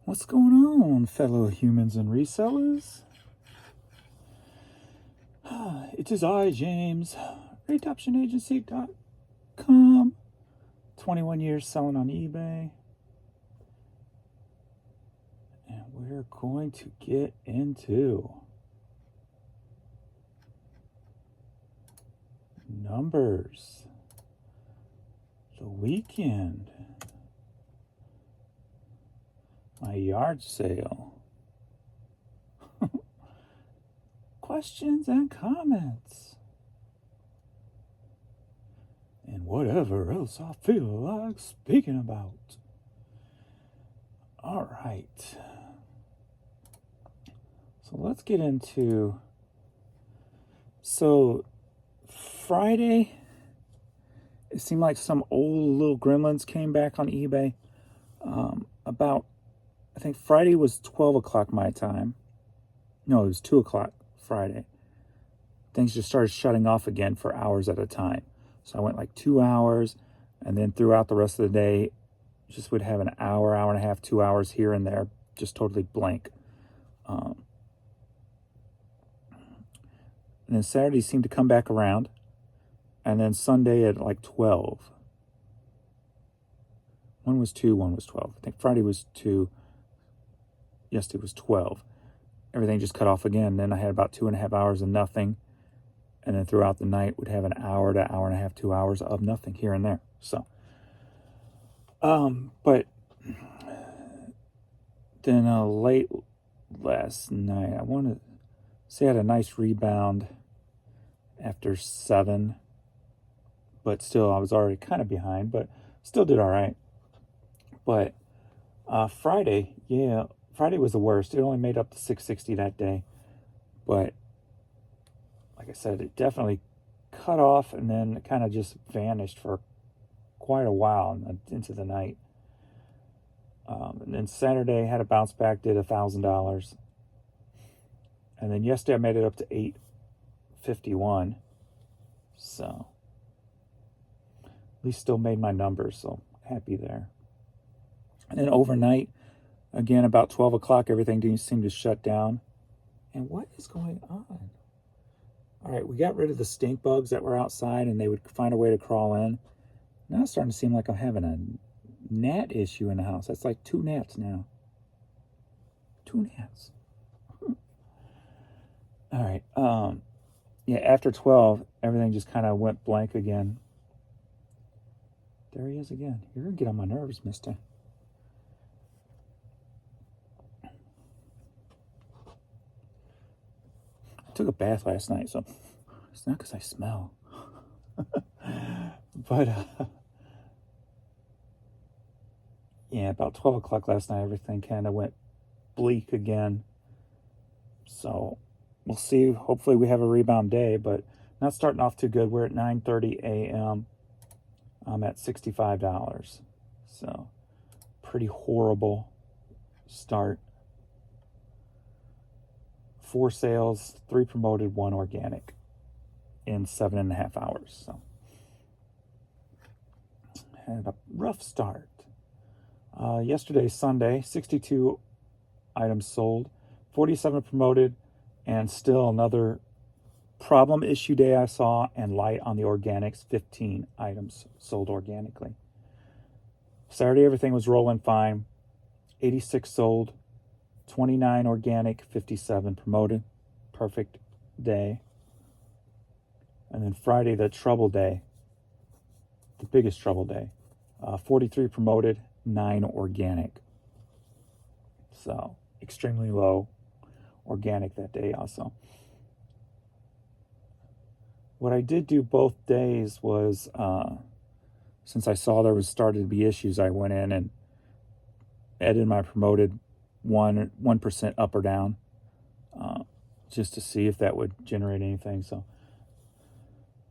What's going on, fellow humans and resellers? It is I, James, readoptionagency.com. 21 years selling on eBay. And we're going to get into numbers. The weekend. My yard sale. Questions and comments. And whatever else I feel like speaking about. All right. So let's get into... So Friday, it seemed like some old little gremlins came back on eBay. I think Friday was 12 o'clock my time. No, it was 2 o'clock Friday. Things just started shutting off again for hours at a time. So I went like 2 hours, and then throughout the rest of the day, just would have an hour, hour and a half, 2 hours here and there, just totally blank. And then Saturday seemed to come back around, and then Sunday at like 12. One was 2, one was 12. I think Friday was 2. Yesterday was 12. Everything just cut off again. Then I had about 2.5 hours of nothing. And then throughout the night, would have an hour to hour and a half, 2 hours of nothing here and there. So, but then late last night, I want to say I had a nice rebound after 7. But still, I was already kind of behind, but still did all right. But Friday, Friday was the worst. It only made up to 660 that day. But like I said, it definitely cut off and then kind of just vanished for quite a while into the night. And then Saturday had a bounce back, did $1,000. And then yesterday I made it up to 851. So at least still made my numbers, so happy there. And then overnight, again, about 12 o'clock, everything didn't seem to shut down. And what is going on? All right, we got rid of the stink bugs that were outside, and they would find a way to crawl in. Now it's starting to seem like I'm having a gnat issue in the house. That's like 2 gnats now. 2 gnats. All right. After 12, everything just kind of went blank again. There he is again. You're going to get on my nerves, mister. I took a bath last night, so it's not because I smell. But, about 12 o'clock last night, everything kind of went bleak again. So we'll see. Hopefully we have a rebound day, but not starting off too good. We're at 9:30 a.m. I'm at $65. So pretty horrible start. 4 sales, 3 promoted, 1 organic in 7.5 hours. So had a rough start. Yesterday, Sunday, 62 items sold, 47 promoted, and still another problem issue day I saw, and light on the organics, 15 items sold organically. Saturday, everything was rolling fine. 86 sold, 29 organic, 57 promoted. Perfect day. And then Friday, the trouble day, the biggest trouble day. 43 promoted, 9 organic. So extremely low organic that day also. What I did do both days was, since I saw there was started to be issues, I went in and edited my promoted 1% up or down, just to see if that would generate anything. So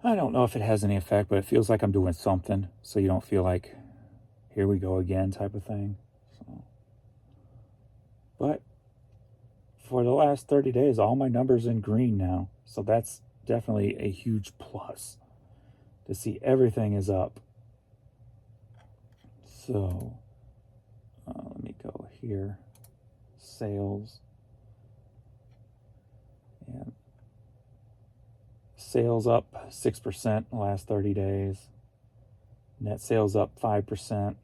I don't know if it has any effect, but it feels like I'm doing something, so you don't feel like here we go again type of thing. So, but for the last 30 days, all my numbers in green now, so that's definitely a huge plus to see everything is up. So let me go here. sales. And sales up 6% in the last 30 days. Net sales up 5%.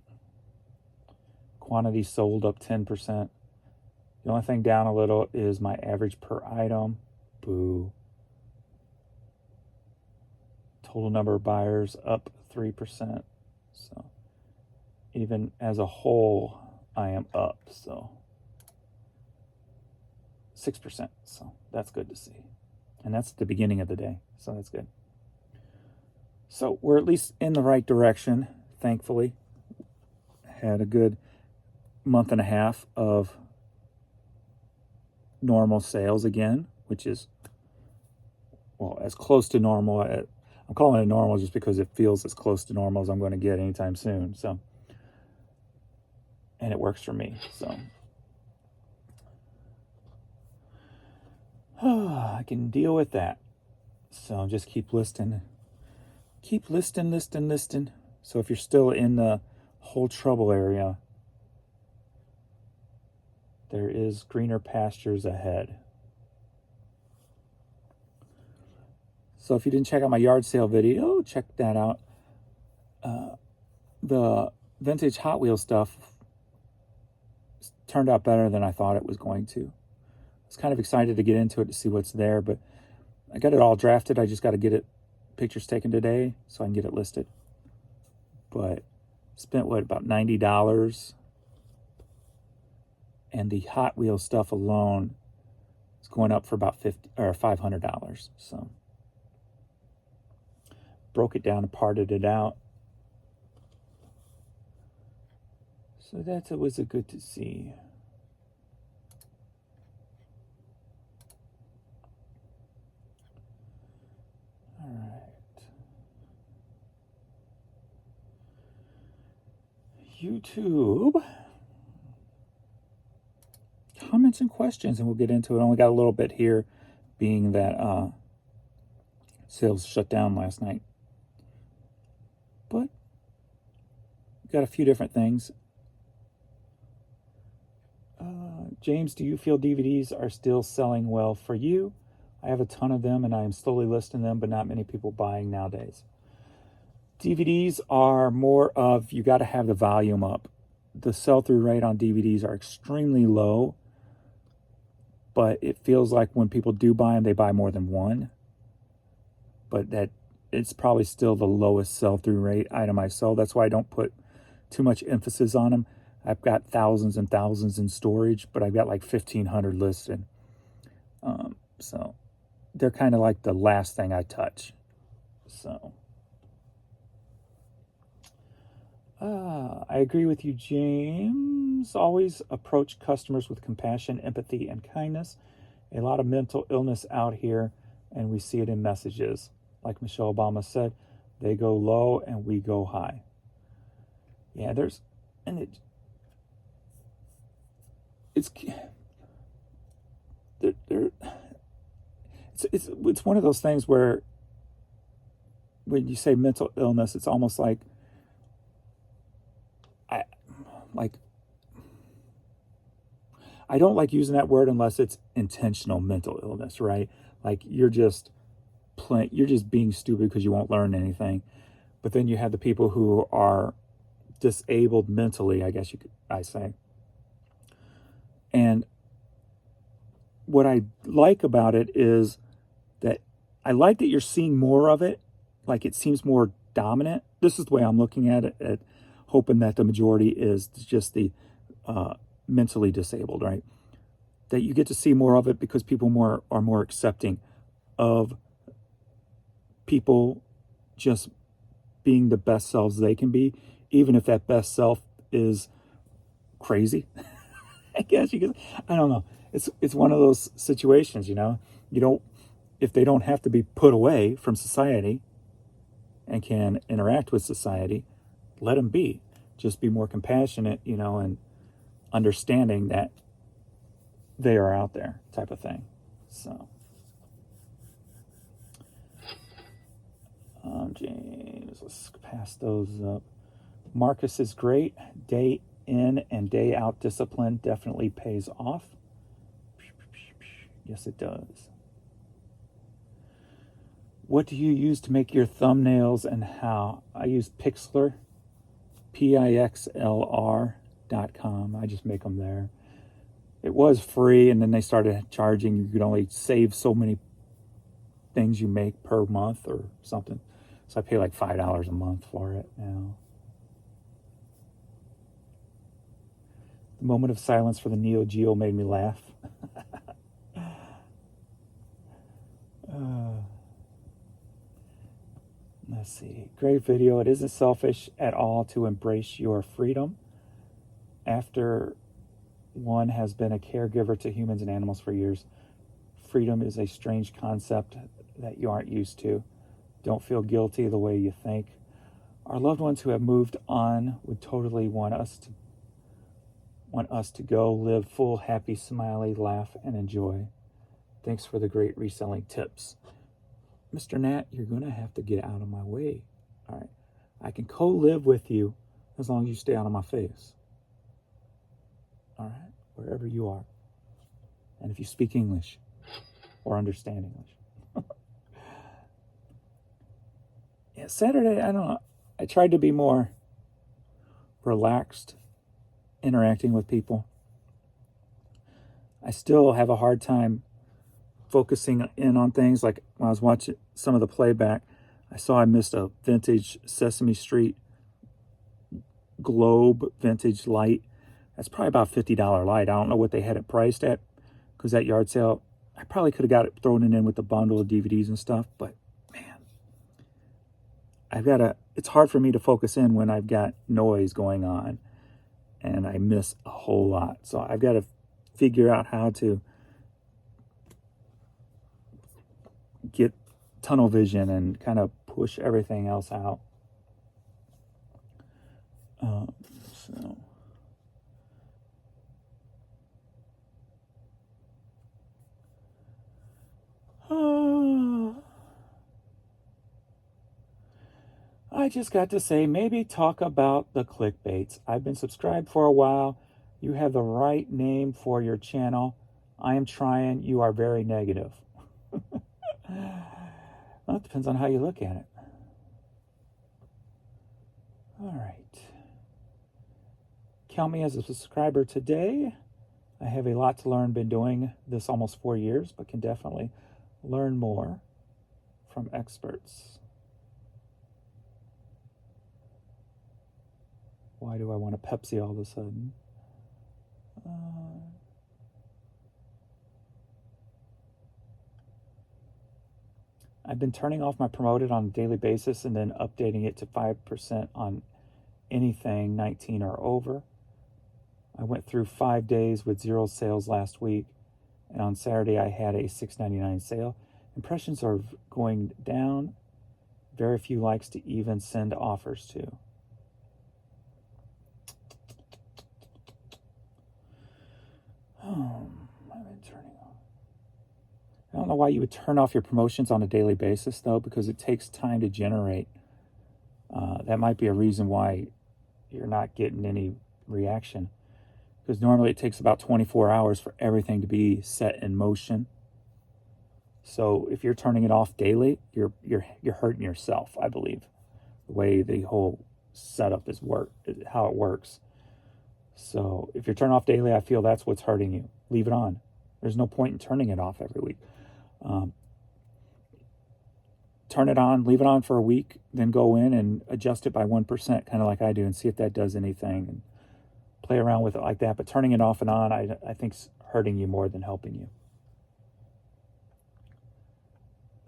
Quantity sold up 10%. The only thing down a little is my average per item. Boo. Total number of buyers up 3%. So even as a whole, I am up. So 6%. So that's good to see. And that's the beginning of the day. So that's good. So we're at least in the right direction, thankfully. Had a good month and a half of normal sales again, which is, well, as close to normal. I'm calling it normal just because it feels as close to normal as I'm going to get anytime soon. So, and it works for me. So, I can deal with that. So just keep listing. Keep listing. So if you're still in the whole trouble area, there is greener pastures ahead. So if you didn't check out my yard sale video, check that out. The vintage Hot Wheels stuff turned out better than I thought it was going to. I was kind of excited to get into it to see what's there, but I got it all drafted. I just got to get it pictures taken today so I can get it listed. But spent about $90, and the Hot Wheels stuff alone is going up for about $500. So broke it down and parted it out. So it was a good to see. All right. YouTube. Comments and questions, and we'll get into it. I only got a little bit here, being that sales shut down last night. But got a few different things. James, do you feel DVDs are still selling well for you? I have a ton of them, and I am slowly listing them, but not many people buying nowadays. DVDs are more of, you got to have the volume up. The sell-through rate on DVDs are extremely low, but it feels like when people do buy them, they buy more than one. But that it's probably still the lowest sell-through rate item I sell. That's why I don't put too much emphasis on them. I've got thousands and thousands in storage, but I've got like 1,500 listed. So they're kind of like the last thing I touch. So I agree with you, James. Always approach customers with compassion, empathy, and kindness. A lot of mental illness out here, and we see it in messages. Like Michelle Obama said, they go low and we go high. Yeah, it's one of those things where when you say mental illness, it's almost like I don't like using that word unless it's intentional mental illness, right? Like you're just being stupid because you won't learn anything. But then you have the people who are disabled mentally, I guess I say. And what I like about it is that I like that you're seeing more of it. Like it seems more dominant. This is the way I'm looking at it, hoping that the majority is just the mentally disabled, right? That you get to see more of it because people are more accepting of people just being the best selves they can be, even if that best self is crazy. I guess I don't know. It's one of those situations, if they don't have to be put away from society and can interact with society, let them be. Just be more compassionate, and understanding that they are out there, type of thing. So, James, let's pass those up. Marcus is great. Day in and day out discipline definitely pays off. Yes, it does. What do you use to make your thumbnails and how? I use Pixlr, Pixlr.com. I just make them there. It was free, and then they started charging. You could only save so many things you make per month or something. So I pay like $5 a month for it now. The moment of silence for the Neo Geo made me laugh. Let's see. Great video. It isn't selfish at all to embrace your freedom. After one has been a caregiver to humans and animals for years, freedom is a strange concept that you aren't used to. Don't feel guilty the way you think. Our loved ones who have moved on would totally want us to go live full, happy, smiley, laugh, and enjoy. Thanks for the great reselling tips. Mr. Nat, you're going to have to get out of my way. All right. I can co-live with you as long as you stay out of my face. All right. Wherever you are. And if you speak English or understand English. Yeah, Saturday, I don't know. I tried to be more relaxed interacting with people. I still have a hard time focusing in on things. Like when I was watching some of the playback, I saw I missed a vintage Sesame Street globe vintage light. That's probably about $50 light. I don't know what they had it priced at, because that yard sale, I probably could have got it thrown in with the bundle of DVDs and stuff. But man, it's hard for me to focus in when I've got noise going on and I miss a whole lot. So I've got to figure out how to get tunnel vision and kind of push everything else out. I just got to say, maybe talk about the clickbaits. I've been subscribed for a while. You have the right name for your channel. I am trying. You are very negative. Well, it depends on how you look at it. All right. Count me as a subscriber today. I have a lot to learn. Been doing this almost 4 years, but can definitely learn more from experts. Why do I want a Pepsi all of a sudden? I've been turning off my promoted on a daily basis and then updating it to 5% on anything 19 or over. I went through 5 days with 0 sales last week, and on Saturday I had a $6.99 sale. Impressions are going down. Very few likes to even send offers to. I've been turning off. I don't know why you would turn off your promotions on a daily basis, though, because it takes time to generate. That might be a reason why you're not getting any reaction, because normally it takes about 24 hours for everything to be set in motion. So if you're turning it off daily, you're hurting yourself, I believe, the way the whole setup is how it works. So if you're turning off daily, I feel that's what's hurting you. Leave it on. There's no point in turning it off every week. Turn it on, leave it on for a week, then go in and adjust it by 1%, kind of like I do, and see if that does anything, and play around with it like that. But turning it off and on, I think, is hurting you more than helping you.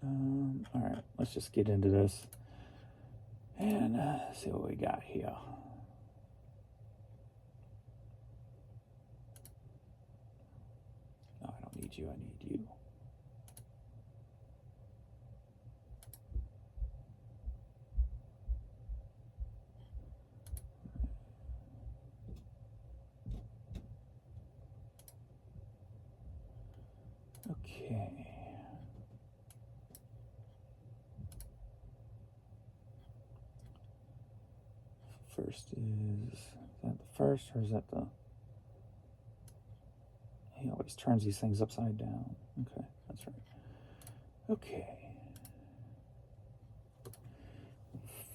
All right, let's just get into this and see what we got here. No, I don't need you, I need you. Okay. First is that the first, or is that the... He always turns these things upside down. Okay, that's right. Okay.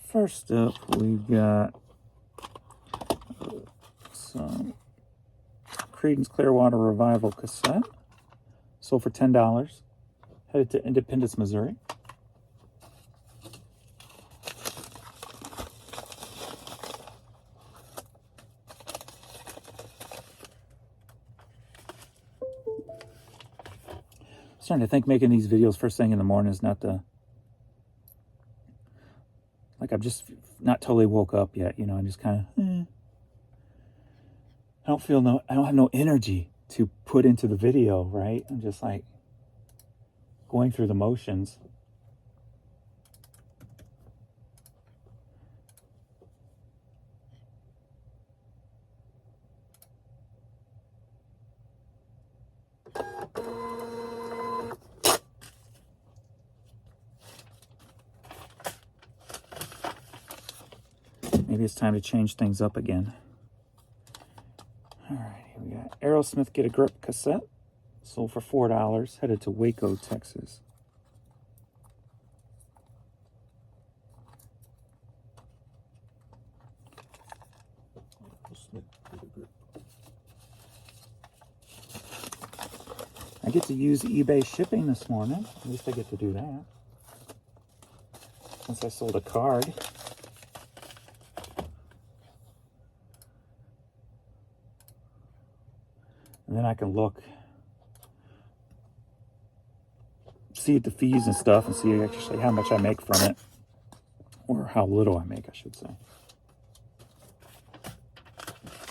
First up, we got some Creedence Clearwater Revival cassette. Sold for $10. Headed to Independence, Missouri. Starting to think making these videos first thing in the morning is not the... Like, I'm just not totally woke up yet, you know. I'm just kind of... I don't have no energy to put into the video, right? I'm just like going through the motions. Maybe it's time to change things up again. All right, here we got Aerosmith Get a Grip cassette. Sold for $4. Headed to Waco, Texas. I get to use eBay shipping this morning. At least I get to do that. Since I sold a card. And then I can look, see the fees and stuff, and see actually how much I make from it. Or how little I make, I should say.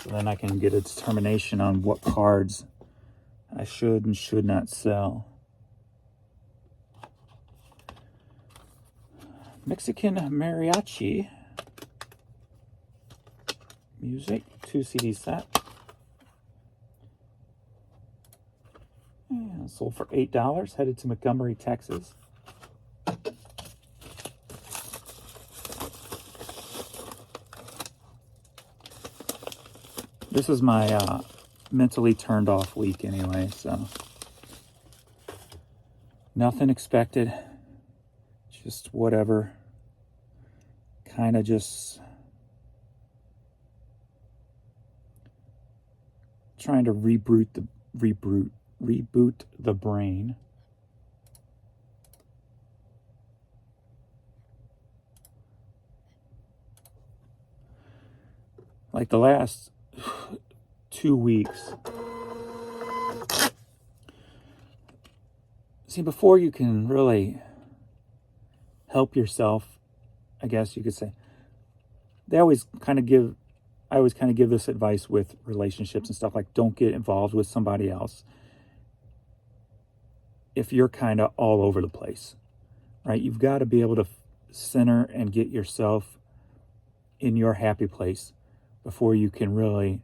So then I can get a determination on what cards I should and should not sell. Mexican Mariachi music, 2 CD set. And sold for $8, headed to Montgomery, Texas. This is my mentally turned off week anyway, so nothing expected, just whatever, kind of just trying to reboot the brain. Like the last 2 weeks. See, before you can really help yourself, I guess you could say, I always kind of give this advice with relationships and stuff, like don't get involved with somebody else if you're kind of all over the place, right? You've got to be able to center and get yourself in your happy place before you can really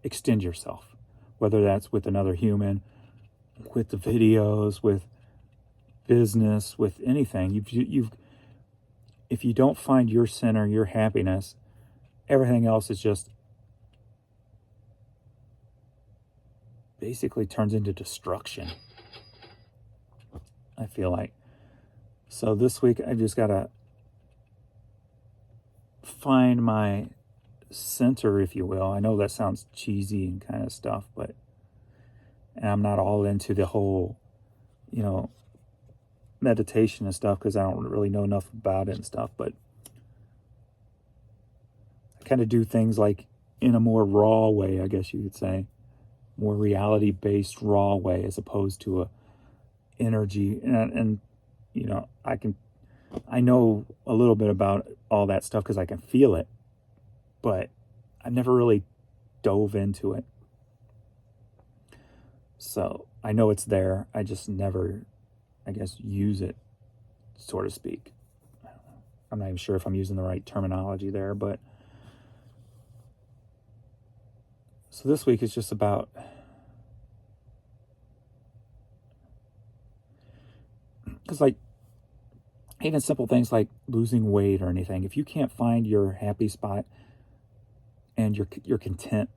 extend yourself, whether that's with another human, with the videos, with business, with anything. If you don't find your center, your happiness, everything else is just basically turns into destruction, I feel like. So this week I just gotta find my center, if you will. I know that sounds cheesy and kind of stuff, but and I'm not all into the whole, you know, meditation and stuff because I don't really know enough about it and stuff, but I kind of do things like in a more raw way, I guess you could say, more reality-based raw way, as opposed to a energy. And you know, I know a little bit about all that stuff because I can feel it, but I never really dove into it. So I know it's there. I just never, I guess, use it, so to speak. I'm not even sure if I'm using the right terminology there, but so this week is just about because, like, even simple things like losing weight or anything, if you can't find your happy spot, and your content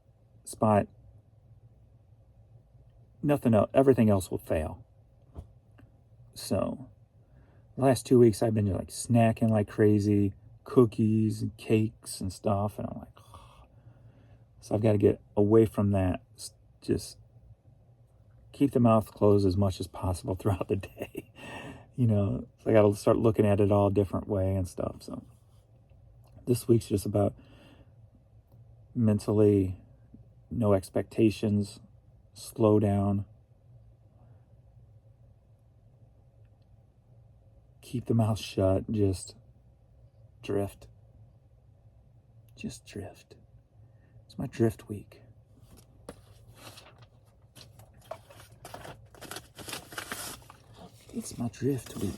spot, nothing else, everything else will fail. So the last 2 weeks I've been like snacking like crazy, cookies and cakes and stuff, and I'm like, oh. So I've got to get away from that. Just keep the mouth closed as much as possible throughout the day. So I got to start looking at it all a different way and stuff. So this week's just about mentally, no expectations, slow down, keep the mouth shut, and just drift. Just drift. It's my drift week. It's my drift week.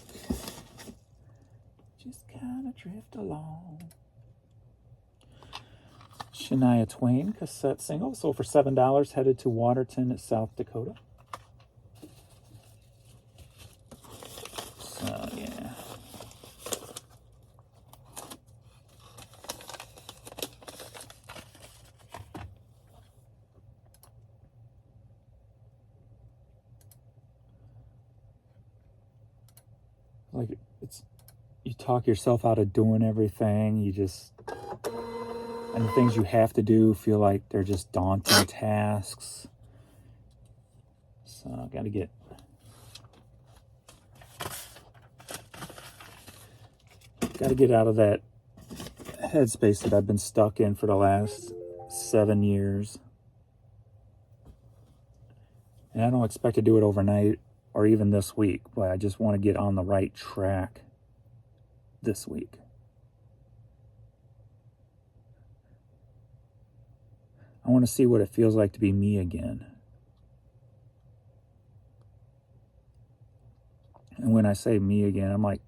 Just kind of drift along. Shania Twain cassette single sold for $7, headed to Waterton, South Dakota. So, yeah. Like, you talk yourself out of doing everything. And the things you have to do feel like they're just daunting tasks. So I got to get out of that headspace that I've been stuck in for the last 7 years. And I don't expect to do it overnight or even this week, but I just want to get on the right track this week. I want to see what it feels like to be me again. And when I say me again, I'm like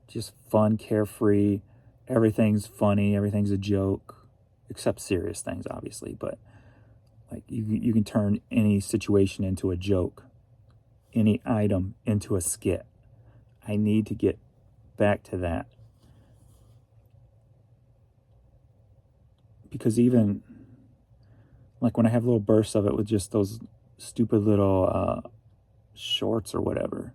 just fun, carefree. Everything's funny. Everything's a joke, except serious things, obviously. But like you can turn any situation into a joke, any item into a skit. I need to get back to that. Because even like when I have little bursts of it with just those stupid little shorts or whatever,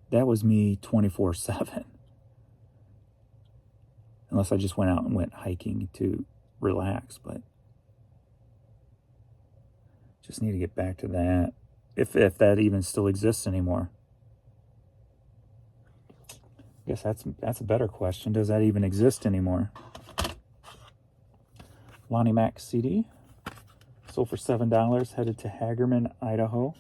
that was me 24/7. Unless I just went out and went hiking to relax, but just need to get back to that. If that even still exists anymore. I guess that's a better question. Does that even exist anymore? Lonnie Mac CD sold for $7, headed to Hagerman, Idaho.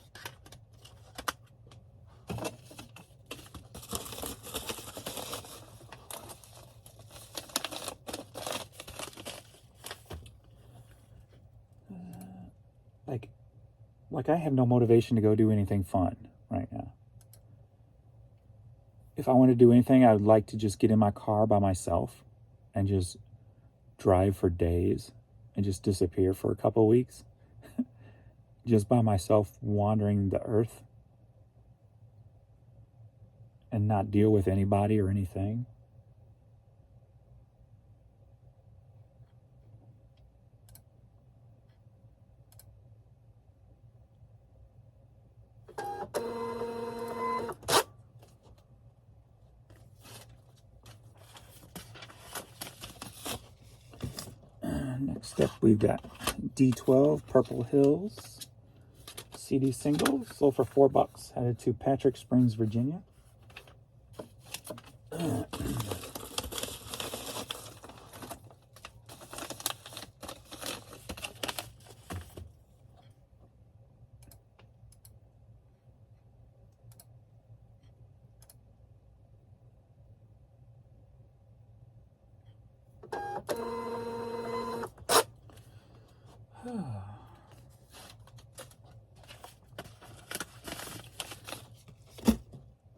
Like I have no motivation to go do anything fun right now. If I want to do anything, I would like to just get in my car by myself and just drive for days and just disappear for a couple of weeks. Just by myself wandering the earth and not deal with anybody or anything. Next up, we've got D12 Purple Hills CD single, sold for $4, headed to Patrick Springs, Virginia.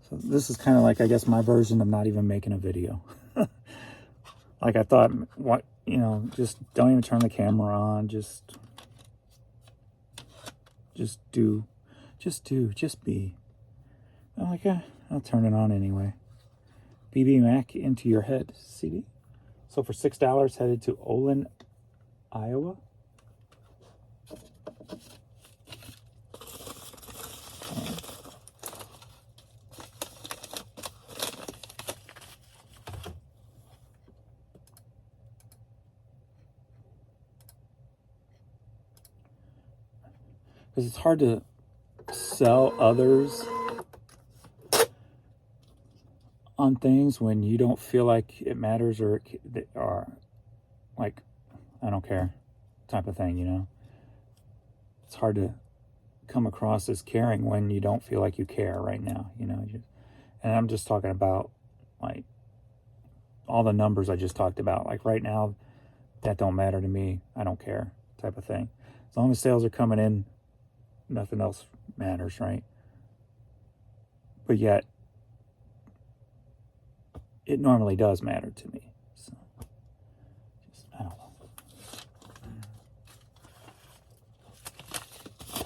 So this is kind of like, I guess, my version of not even making a video. Like I thought, just don't even turn the camera on. Just be. I'm like, I'll turn it on anyway. BB Mac Into Your Head CD. So for $6, headed to Olin, Iowa. Because it's hard to sell others on things when you don't feel like it matters, or like, I don't care type of thing, you know. It's hard to come across as caring when you don't feel like you care right now, you know. And I'm just talking about like all the numbers I just talked about. Like right now, that don't matter to me. I don't care type of thing. As long as sales are coming in, nothing else matters, right? But yet, it normally does matter to me. So, I don't know.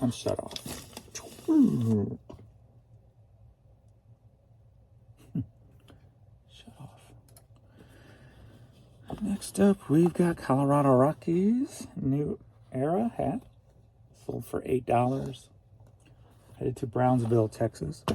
I'm shut off. Shut off. Next up, we've got Colorado Rockies New Era hat. Sold for $8. Headed to Brownsville, Texas.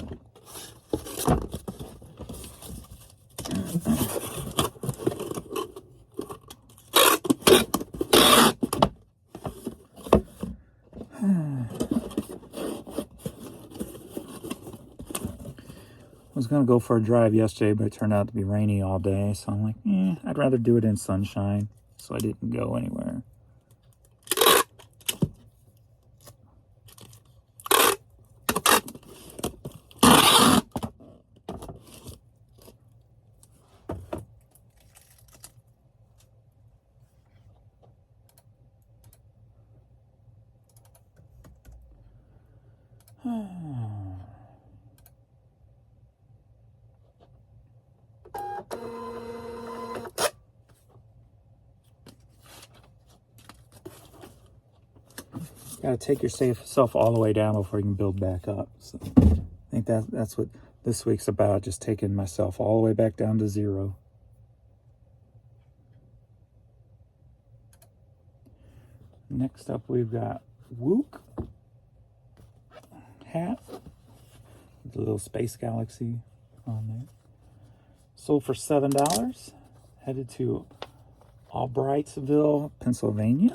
I was going to go for a drive yesterday, but it turned out to be rainy all day. So I'm like, I'd rather do it in sunshine. So I didn't go anywhere. Got to take yourself all the way down before you can build back up. So I think that's what this week's about, just taking myself all the way back down to zero. Next up, we've got Wook hat. The little space galaxy on there. Sold for $7. Headed to Albrightsville, Pennsylvania.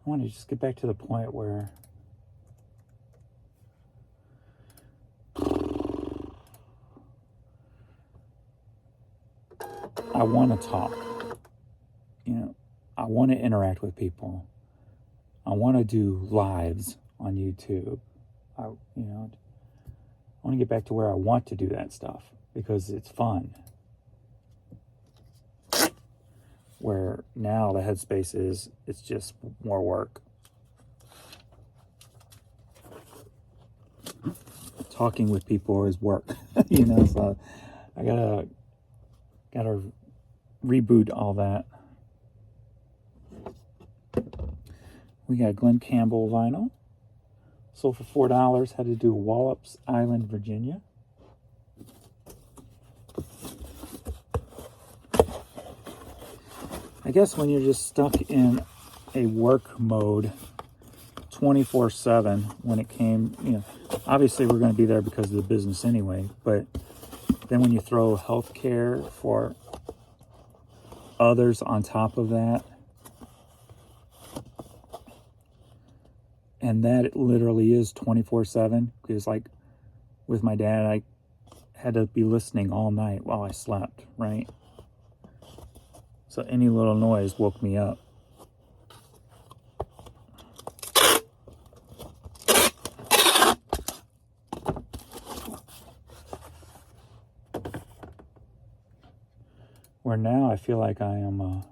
I want to just get back to the point where I want to talk. You know, I want to interact with people. I want to do lives on YouTube. I want to get back to where I want to do that stuff because it's fun. Where now the headspace is, it's just more work. Talking with people is work, you know. So I gotta reboot all that. We got Glenn Campbell vinyl. Sold for $4. Had to do Wallops Island, Virginia. I guess when you're just stuck in a work mode 24/7, when it came, you know, obviously we're going to be there because of the business anyway, but then when you throw healthcare for others on top of that, and that it literally is 24/7, because like with my dad, I had to be listening all night while I slept, right? So any little noise woke me up. Where now I feel like I am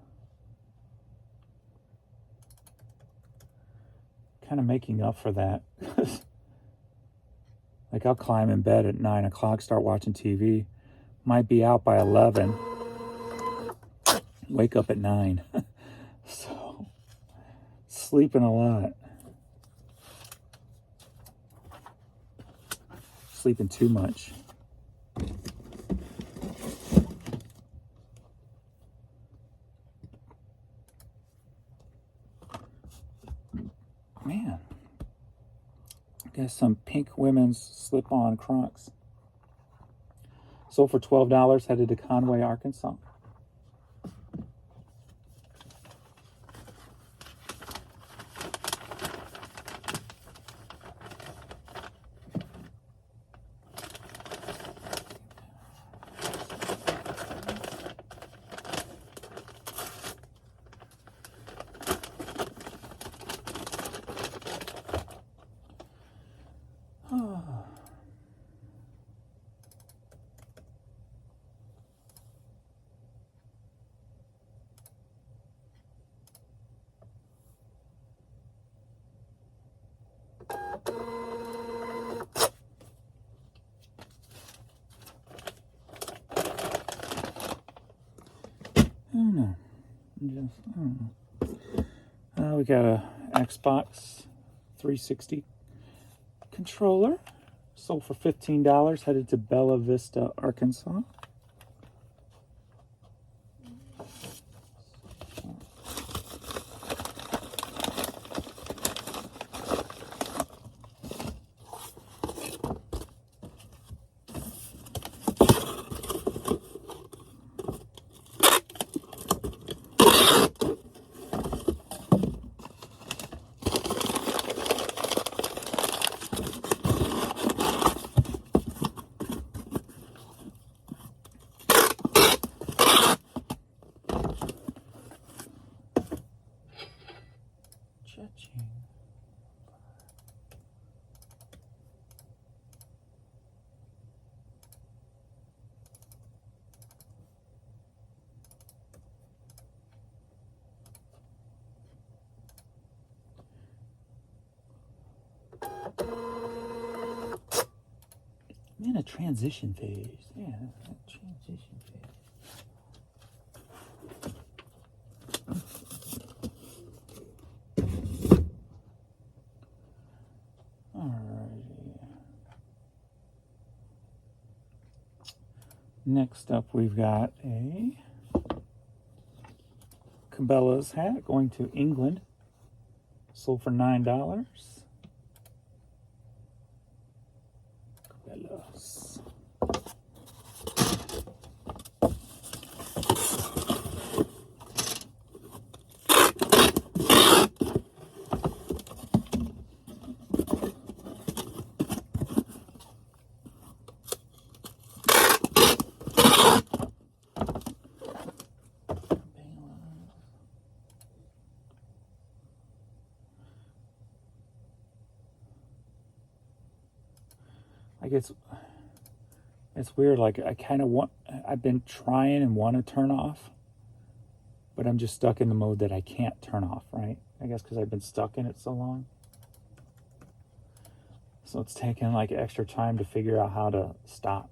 kind of making up for that. Like I'll climb in bed at 9 o'clock, start watching TV. Might be out by 11. Wake up at 9. So, sleeping a lot. Sleeping too much. Man. Got some pink women's slip-on Crocs. Sold for $12, headed to Conway, Arkansas. We got a Xbox 360 controller. Sold for $15, headed to Bella Vista, Arkansas. I'm in a transition phase. Yeah, a transition phase. Alrighty. Next up, we've got a Cabela's hat going to England. Sold for $9. Cabela's. Like it's weird. Like I've been trying and want to turn off, but I'm just stuck in the mode that I can't turn off, right? I guess because I've been stuck in it so long. So it's taking like extra time to figure out how to stop.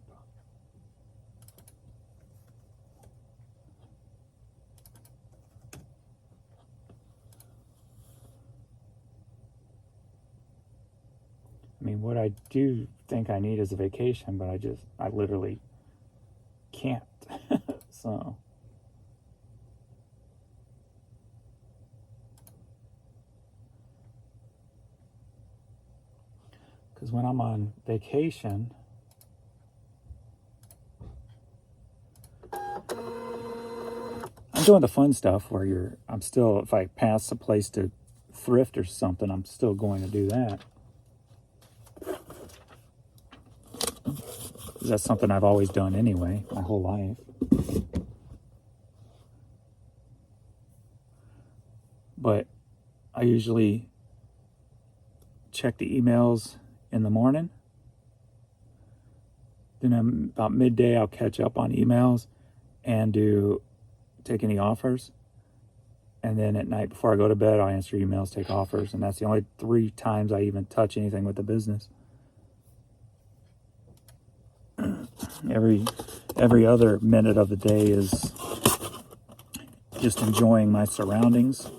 I mean, what I do think I need is a vacation, but I literally can't. So. Because when I'm on vacation, I'm doing the fun stuff where I'm still, if I pass a place to thrift or something, I'm still going to do that. That's something I've always done anyway, my whole life. But I usually check the emails in the morning. Then about midday, I'll catch up on emails and take any offers. And then at night before I go to bed, I'll answer emails, take offers. And that's the only 3 times I even touch anything with the business. every other minute of the day is just enjoying my surroundings.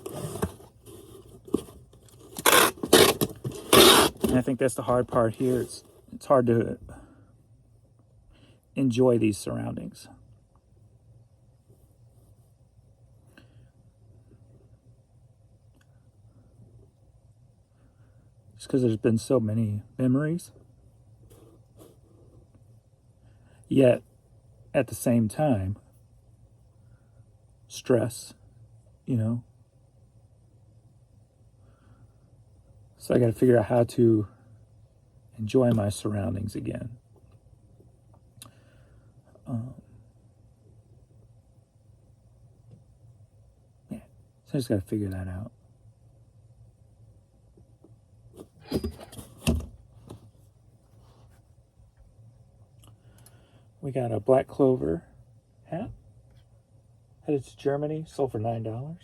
And I think that's the hard part here. It's hard to enjoy these surroundings. Just because there's been so many memories. Yet, at the same time, stress, you know. So I got to figure out how to enjoy my surroundings again. Yeah, so I just got to figure that out. We got a black clover hat. Headed to Germany, sold for $9.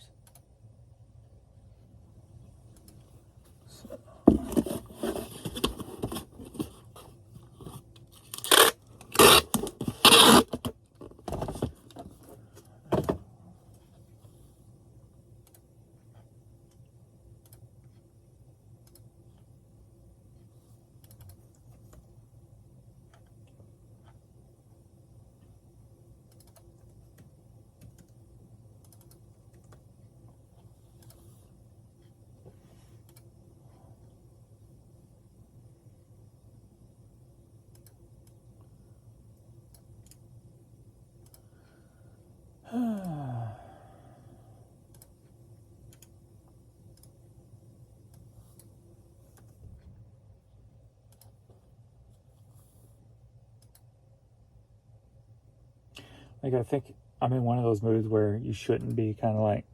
I gotta think. I'm in one of those moods where you shouldn't be. Kind of like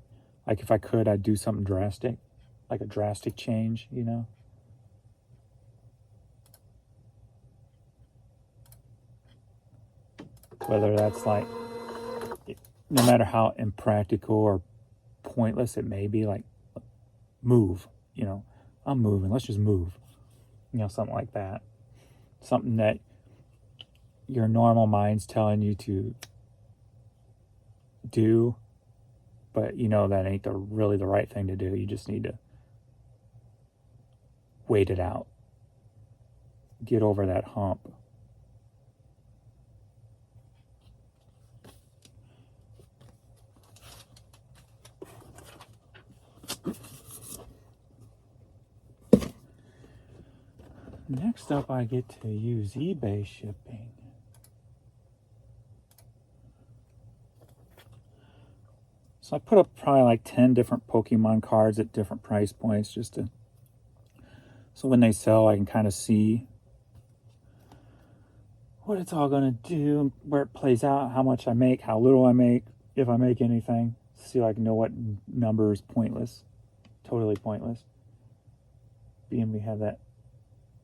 if I could, I'd do something drastic, like a drastic change, you know. Whether that's like, no matter how impractical or pointless it may be, like move, you know. I'm moving. Let's just move, you know, something like that. Something that your normal mind's telling you to do, but you know that ain't really the right thing to do. You just need to wait it out, get over that hump. Next up, I get to use eBay shipping. So I put up probably like 10 different Pokemon cards at different price points, just to, so when they sell, I can kind of see what it's all going to do, where it plays out, how much I make, how little I make, if I make anything. So I can know what number is pointless, totally pointless, being we have that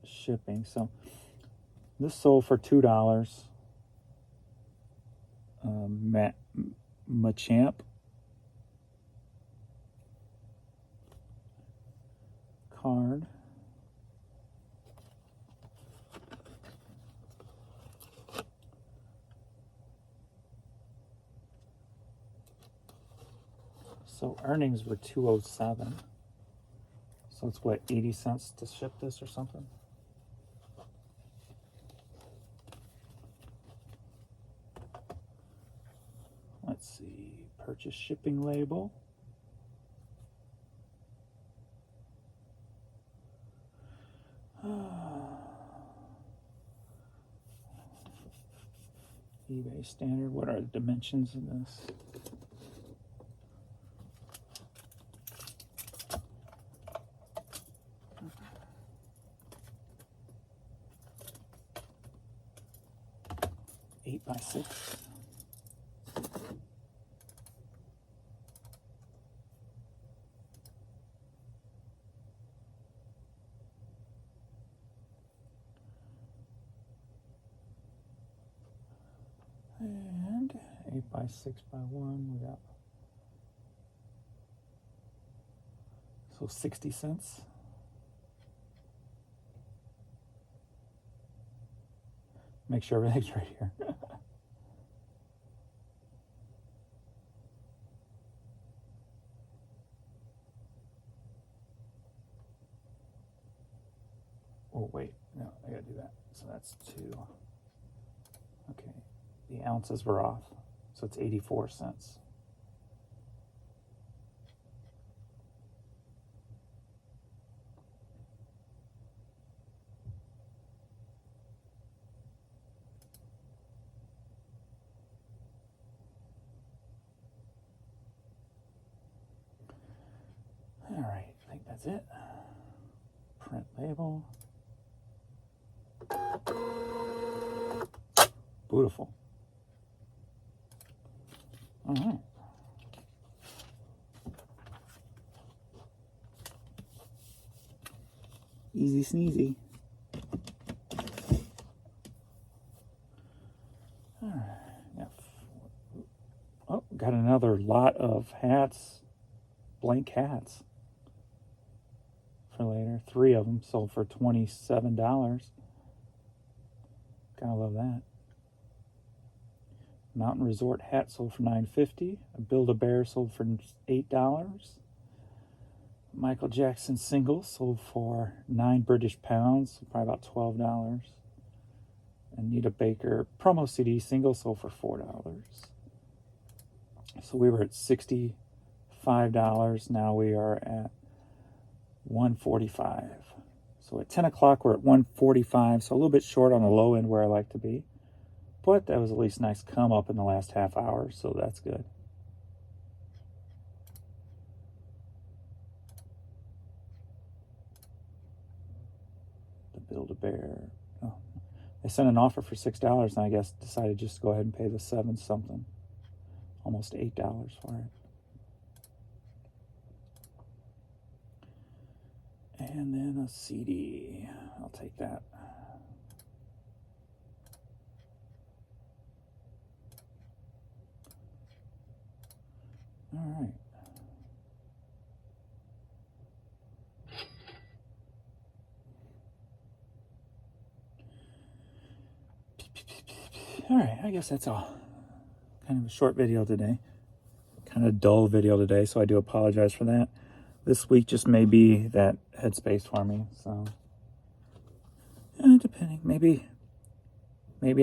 shipping. So this sold for $2. Machamp card. So earnings were $207. So it's what, 80 cents to ship this or something? Let's see, purchase shipping label. eBay standard, what are the dimensions of this? Eight by 6. And 8 by 6 by 1, we got, so 60 cents. Make sure everything's right here. Oh, wait. No, I gotta do that. So that's 2. Okay. The ounces were off. So it's 84 cents. All right, I think that's it. Print label. Beautiful. All right. Easy sneezy. All right. Yeah. Oh, got another lot of hats, blank hats for later. 3 of them sold for $27. Gotta love that. Mountain Resort hat sold for $9.50. A Build-A-Bear sold for $8. Michael Jackson single sold for 9 British pounds, probably about $12. Anita Baker promo CD single sold for $4. So we were at $65. Now we are at $145. So at 10 o'clock we're at $145. So a little bit short on the low end where I like to be. But that was at least nice come up in the last half hour, so that's good. The Build-A-Bear. Oh, they sent an offer for $6, and I guess decided just to go ahead and pay the 7 something, almost $8 for it. And then a CD. I'll take that. All right. All right, I guess that's all. Kind of a short video today. Kind of dull video today, so I do apologize for that. This week just may be that headspace for me, so depending. Maybe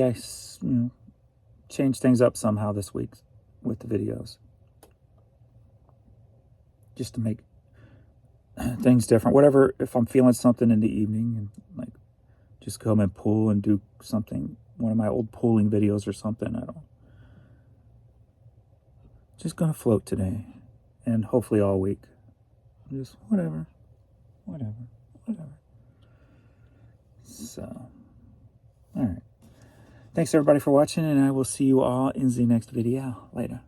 I change things up somehow this week with the videos, just to make things different. Whatever, if I'm feeling something in the evening, and like just come and pull and do something, one of my old pulling videos or something. I don't. Just gonna float today, and hopefully all week. Just whatever. So, all right. Thanks everybody for watching, and I will see you all in the next video. Later.